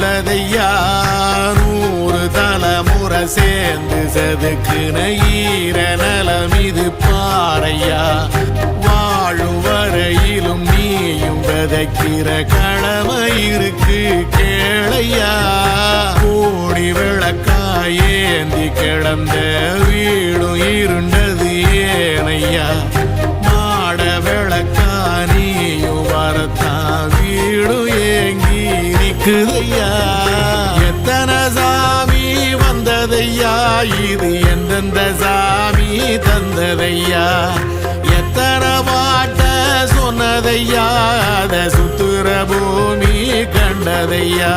உள்ளதையா 100 தலைமுறை சேர்ந்து செதுக்குன ஈர நலம் இது பாறையா வாழும் வரையிலும் நீயும் விதைக்கிற கடமை இருக்கு கேளையா கோடி விளக்காயேந்தி கிடந்த வீடும் இருண்டது ஏனையா மாட விளக்கா நீயும் வரத்தான் வீடும் ஏங்கி நிக்குதையா எத்தனை சாமி வந்ததையா இது எந்தெந்த சாமி தந்ததையா எத்தனை பாட்ட சொன்னதையா அத சுத்துற பூமி கண்டதையா